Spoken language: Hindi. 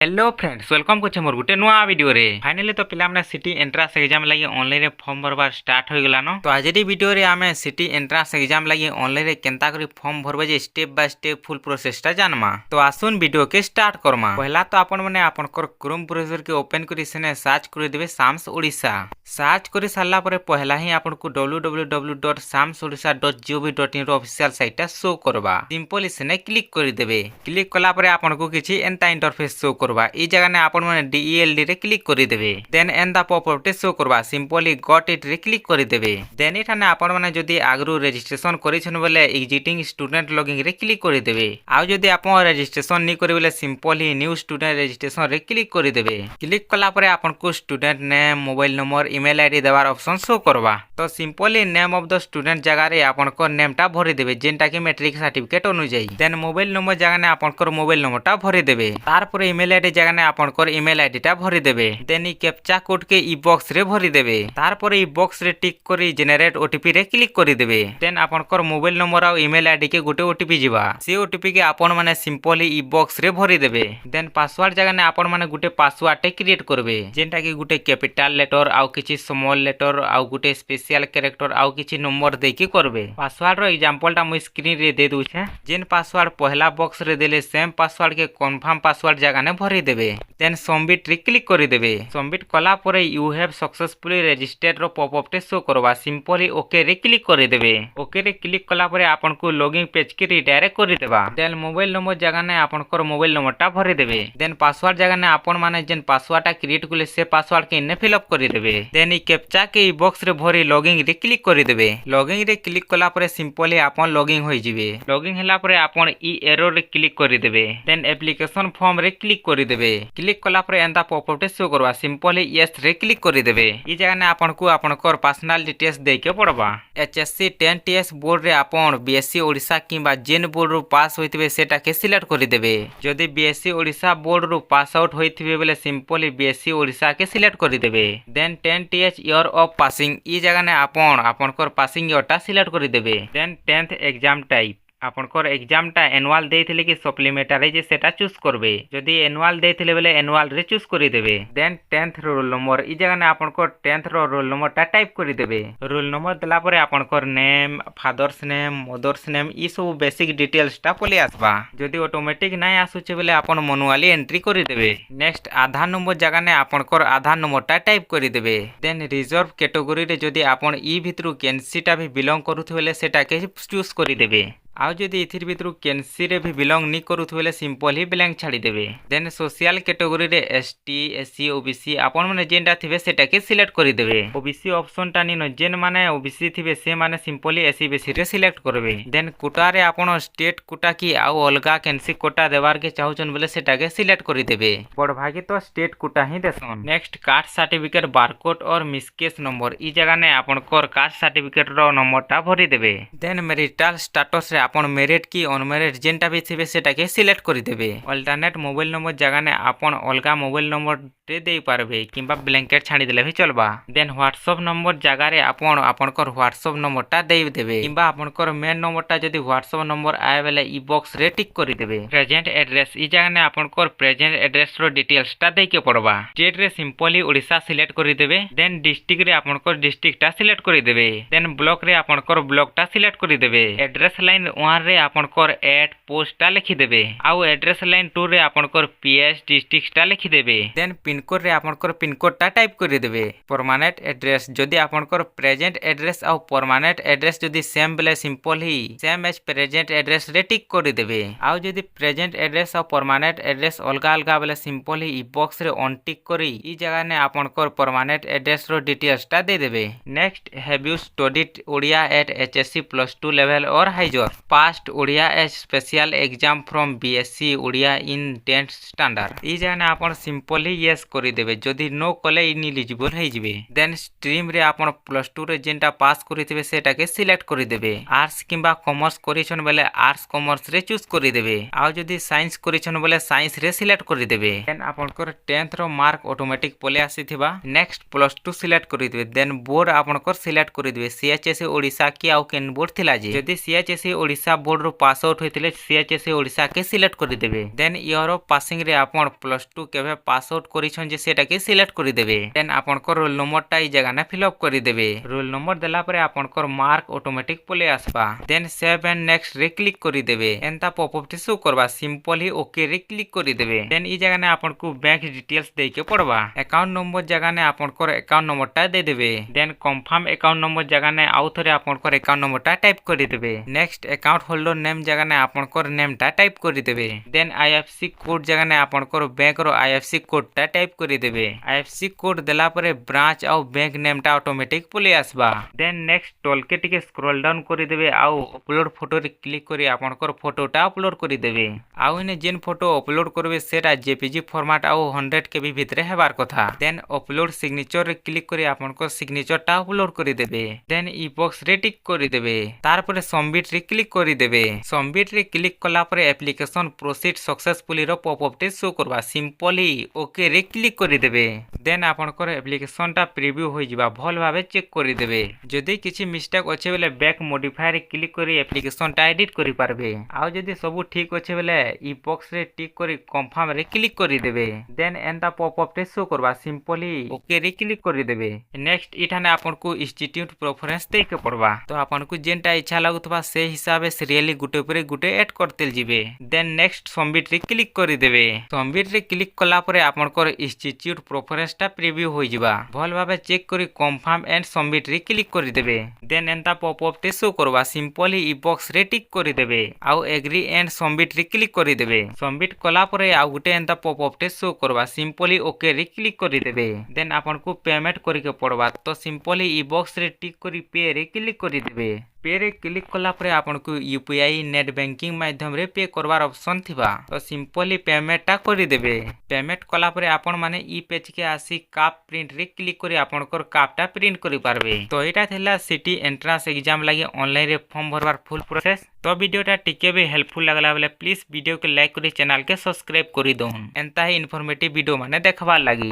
हेलो फ्रेंड्स वेलकम करछे मोर गुटे नुआ वीडियो रे फाइनली तो पिला हमने सिटी एंट्रेंस एग्जाम लागि ऑनलाइन रे फॉर्म भरबार स्टार्ट हो गेला न तो आज दी वीडियो रे आमे सिटी एंट्रेंस एग्जाम लागि ऑनलाइन रे केनता करी फॉर्म भरबे जे step by step full process ता जानमा तो आसुन वीडियो के स्टार्ट करमा पहला तो आपण माने आपण कर क्रोम ब्राउजर के ओपन करी सेने सर्च करि देबे साम्स ओडिसा सर्च करी साला परे पहला ही आपण को www.samsodisha.gov.in रो ऑफिशियल साइट ता शो करबा सिंपली सेने क्लिक करि देबे क्लिक कला परे आपण को किछि एंता इंटरफेस शो करबा ई जगह ने आपण माने DELD रे क्लिक करि देबे देन एन द पॉपअप टे शो करबा सिंपली गॉट इट रे क्लिक करि देबे देन इठाने आपण माने जदी आगरु रजिस्ट्रेशन करिछन बोले एग्जिटिंग स्टूडेंट लॉगिन रे क्लिक करि देबे आ जदी आपण रजिस्ट्रेशन नि करि बोले सिंपली न्यू स्टूडेंट रजिस्ट्रेशन रे क्लिक करि देबे क्लिक कला परे आपण को student name mobile number email ID देवार ऑप्शन शो करबा तो simply name of the student जगह रे आपण को नेम टा भरि देबे जेंटा कि मैट्रिक सर्टिफिकेट अनुसार देन मोबाइल नंबर जगह ने आपण को मोबाइल नंबर टा भरि देबे तार परे ईमेल आईडी जगह ने आपण को ईमेल आईडी टा भरि देबे देन ई कैप्चा कोड के ई बॉक्स रे भरि देबे तार परे ई बॉक्स रे टिक करी जनरेट ओटीपी रे क्लिक करि देबे देन आपण को मोबाइल नंबर आ ईमेल आईडी के गुटे ओटीपी जिबा से ओटीपी के आपण माने सिंपली ई बॉक्स रे भरि देबे देन पासवर्ड जगह ने आपण माने गुटे पासवर्ड टे क्रिएट करबे जेंटा कि गुटे कैपिटल लेटर आउ किछि स्मॉल लेटर आउ गुटे स्पेशल कैरेक्टर आउ किछि नंबर दे के करबे पासवर्ड रो एग्जांपल टा मु स्क्रीन रे दे दउ छे जेन पासवर्ड पहला बॉक्स रे देले सेम पासवर्ड के कंफर्म पासवर्ड जगह ने भरि देबे देन सबमिट रे क्लिक करि देबे सबमिट कला परे यू हैव सक्सेसफुली रजिस्टर्ड रो पॉपअप टे शो करबा सिंपली ओके रे क्लिक करि देबे ओके रे क्लिक कला परे आपन को लॉगिन पेज के रिडायरेक्ट करि देबा देन मोबाइल नंबर जगह ने आपन को मोबाइल नंबर टा भरि देबे देन पासवर्ड जगह ने आपन माने जेन पासवर्ड टा क्रिएट कुले से पासवर्ड के इने फिल अप करि देबे देन ई कैप्चा के ई बॉक्स रे भरि लॉगिन रे क्लिक करि देबे लॉगिन रे क्लिक कला परे सिंपली आपन लॉगिन होई जिवे लॉगिन होला परे आपन ई एरर रे क्लिक करि देबे देन एप्लीकेशन फॉर्म रे क्लिक करि देबे क्लिक कला परे एंता पॉपअप टे शो करबा सिंपली यस रे क्लिक करि देबे ई जगह ने आपन को आपन कर पर्सनल डिटेल्स दे के पड़बा HSC 10TS बोर्ड रे आपन BSc ओडिसा किबा जेन बोर्ड रो पास होइतबे सेटा के सिलेक्ट करि देबे जदी BSc ओडिसा बोर्ड रो पास आउट होइतबे बेले सिंपली BSc ओडिसा के सिलेक्ट करि देबे then 10TH year of passing ई जगह ने आपन कर पासिंग ईयर टा सिलेक्ट करि देबे देन 10th एग्जाम टाइप आपन को एग्जाम टा एनुअल देथिले कि सप्लीमेंटरी जे सेटा चूज करबे जदी एनुअल देथिले बेले एनुअल रे चूज करि देबे देन 10th रोल नंबर ई जगह ने आपन को 10th रो रोल नंबर टा टाइप करि देबे रोल नंबर देला परे आपन को name father's name mother's name ई सब बेसिक डिटेल्स टा पले आसबा जदी ऑटोमेटिक नै आसुचे बेले आपन मैनुअली एंट्री करि देबे नेक्स्ट आधार नंबर जगह ने आपन को आधार नंबर टा टाइप करि देबे देन रिजर्व कैटेगरी रे जदी आपन ई भितरु कैंसी टा भी बिलोंग करूथि बेले सेटा के चूज करि देबे आउ जदी इथिर भितरु कैंसी रे भी बिलोंग नी करूथि बेले सिंपल ही ब्लैंक छाडी देबे देन सोशल कैटेगरी रे ST SC OBC आपन माने जेंटा थिबे सेटा के सिलेक्ट करि देबे OBC ऑप्शन टा नी न जेन माने OBC थिबे से माने सिंपली SC BC रे सिलेक्ट करबे देन कोटा रे आपन स्टेट कोटा की आउ अलगा कैंसी कोटा देवार के चाहुचन बेले सेटा के सिलेक्ट करि देबे बड़ भागी तो स्टेट कोटा ही देसन नेक्स्ट कास्ट सर्टिफिकेट बारकोड और मिसकेस नंबर ई जगह ने आपन कोर कास्ट सर्टिफिकेट रो नंबर टा भरि देबे देन मैरिटल स्टेटस रे आपन मेरिट की अनमेरिट जेंटा भी थिबे सेटा के सिलेक्ट करि देबे अल्टरनेट मोबाइल नंबर जगह ने आपन अलगा मोबाइल नंबर रे देई पारबे किबा ब्लैंकेट छाडी देले भी चलबा देन व्हाट्सएप नंबर जगह रे आपन कर व्हाट्सएप नंबर टा देई देबे किबा आपन कर मेन नंबर टा जदी व्हाट्सएप नंबर आए बेले ई बॉक्स रे टिक करि देबे प्रेजेंट एड्रेस ई जगह ने आपन कर प्रेजेंट एड्रेस रो डिटेल्स टा देई के पड़बा स्टेट रे सिंपली ओडिसा सिलेक्ट करि देबे देन डिस्ट्रिक्ट रे आपन कर डिस्ट्रिक्ट टा सिलेक्ट करि देबे देन ब्लॉक रे आपन कर ब्लॉक टा सिलेक्ट करि देबे एड्रेस लाइन 1 रे आपन कर एट पोस्ट टा लिखि देबे आउ एड्रेस लाइन 2 रे आपन कर PS डिस्ट्रिक्ट टा लिखि देबे देन पिन कोड रे आपन कर पिन कोड टा टाइप करि देबे परमानेंट एड्रेस जदी आपन कर प्रेजेंट एड्रेस आउ परमानेंट एड्रेस जदी सेम बेले सिंपल ही सेम एज प्रेजेंट एड्रेस रे टिक करि देबे आउ जदी प्रेजेंट एड्रेस आउ परमानेंट एड्रेस अलगा अलगा बेले सिंपल ही ई बॉक्स रे ऑन टिक करी ई जगह ने आपन कर परमानेंट एड्रेस रो डिटेल्स टा दे देबे next have you studied Odia at HSC +2 level और higher passed Odia as special exam from BSc Odia in 10th standard ई जगह आपन सिंपली यस करि देबे जदी नो कले इनएलिजिबल हे जिवे देन स्ट्रीम रे आपन +2 रे जेंटा पास करिथिबे सेटा के सिलेक्ट करि देबे आर्ट्स किबा कॉमर्स करिछन बेले आर्ट्स कॉमर्स रे चूज करि देबे आ जदी साइंस करिछन बेले साइंस रे सिलेक्ट करि देबे देन आपन कर 10th रो मार्क ऑटोमेटिक पले आसीथिबा नेक्स्ट +2 सिलेक्ट करि देबे देन बोर्ड आपन कर सिलेक्ट करि देबे CHSE ओडिसा की आउ केन बोर्ड थिला जे जदी CHSE ओडिसा ओडिशा बोर्ड रो पास आउट होइतिले सीएचएससी ओडिशा के सिलेक्ट करि देबे। देन ईयर ऑफ पासिंग रे आपण +2 केबे पास आउट करिछन जे सेटा के सिलेक्ट करि देबे। देन आपनकर रोल नंबर टा ई जगह ने फिल अप करि देबे। रोल नंबर देला परे आपनकर मार्क ऑटोमेटिक पले आसबा। देन सेव एंड नेक्स्ट रे क्लिक करि देबे। एंता पॉपअप टी शो करबा सिंपल ही ओके रे क्लिक करि देबे। देन ई जगह ने आपनको बैंक डिटेल्स दे के पड़बा। अकाउंट नंबर जगह ने आपनकर अकाउंट नंबर टा दे देबे। देन कंफर्म अकाउंट नंबर जगह ने आउ थरे आपनकर अकाउंट नंबर टा टाइप करि देबे। नेक्स्ट अकाउंट होल्डर नेम जगह ने आपनकर नेम टा टाइप करि देबे। देन आईएफएससी कोड जगह ने आपनकर बैंक रो आईएफएससी कोड टा टाइप करि देबे। आईएफएससी कोड देला परे ब्रांच आउ बैंक नेम टा ऑटोमेटिक पले आसबा। देन नेक्स्ट टोलके टिके स्क्रॉल डाउन करि देबे आउ अपलोड फोटो रे क्लिक करी आपनकर फोटो टा अपलोड करि देबे। आउ इने जेन फोटो अपलोड करबे सेटा जेपीजी फॉर्मेट आउ 100 केबी भितरे हेबार कथा। देन अपलोड सिग्नेचर रे क्लिक करी आपनकर सिग्नेचर टा अपलोड करि देबे। देन ई बॉक्स रे टिक करि देबे। तार परे सबमिट रे क्लिक करि देबे। सबमिट रे क्लिक कला परे एप्लीकेशन प्रोसीड सक्सेसफुली रो पॉपअप टे शो करबा। सिंपली ओके रे क्लिक करि देबे। देन आपनकर एप्लीकेशन टा प्रीव्यू होई जिबा भल भाबे चेक करि देबे। जदि किछि मिस्टेक अछि बेले बैक मॉडिफाई रे क्लिक करी एप्लीकेशन टा एडिट करि पारबे। आउ जदि सब ठीक अछि बेले ई बॉक्स रे टिक करी कंफर्म रे क्लिक करि देबे। देन एंता पॉपअप टे शो करबा। सिंपली ओके रे क्लिक करि देबे। नेक्स्ट इठाने आपनको इंस्टीट्यूट प्रेफरेंस दे के पड़बा। तो आपनको जेनटा इच्छा लागुतबा से हिसाबे सीरियली गुटे परे गुटे ऐड करतेल जिबे। देन नेक्स्ट सबमिट रे क्लिक करि देबे। सबमिट रे क्लिक कला परे आपनकर इंस्टीट्यूट प्रेफरेंस टा प्रीव्यू होई जिबा। भल भाबे चेक करी कंफर्म एंड सबमिट रे क्लिक करि देबे। देन एंता पॉपअप टे शो करबा। सिंपली ई बॉक्स रे टिक करि देबे। आउ एग्री एंड सबमिट रे क्लिक करि देबे। सबमिट कला परे आउ गुटे एंता पॉपअप टे शो करबा। सिंपली ओके रे क्लिक करि देबे। देन आपनको पेमेंट करि के पड़बा। तो सिंपली ई बॉक्स रे टिक करी पे रे क्लिक करि देबे। पे रे क्लिक कला परे आपनको यूपीआई नेट बैंकिंग माध्यम रे पे करवार ऑप्शन थिबा। तो सिंपली पेमेंट टा करि देबे। पेमेंट कला परे आपन माने ई पेज के आसी काप प्रिंट रे क्लिक करी आपनकर काप टा प्रिंट करि पारबे। तो एटा थिला सिटी एंट्रेंस एग्जाम लागि ऑनलाइन रे फॉर्म भरवार फुल प्रोसेस। तो वीडियोटा टिके भी हेल्पफुल लागला बेले प्लीज वीडियो के लाइक करी चैनल के सब्सक्राइब करि दोन। एंता ही इन्फॉर्मेटिव वीडियो माने देखबार लागि।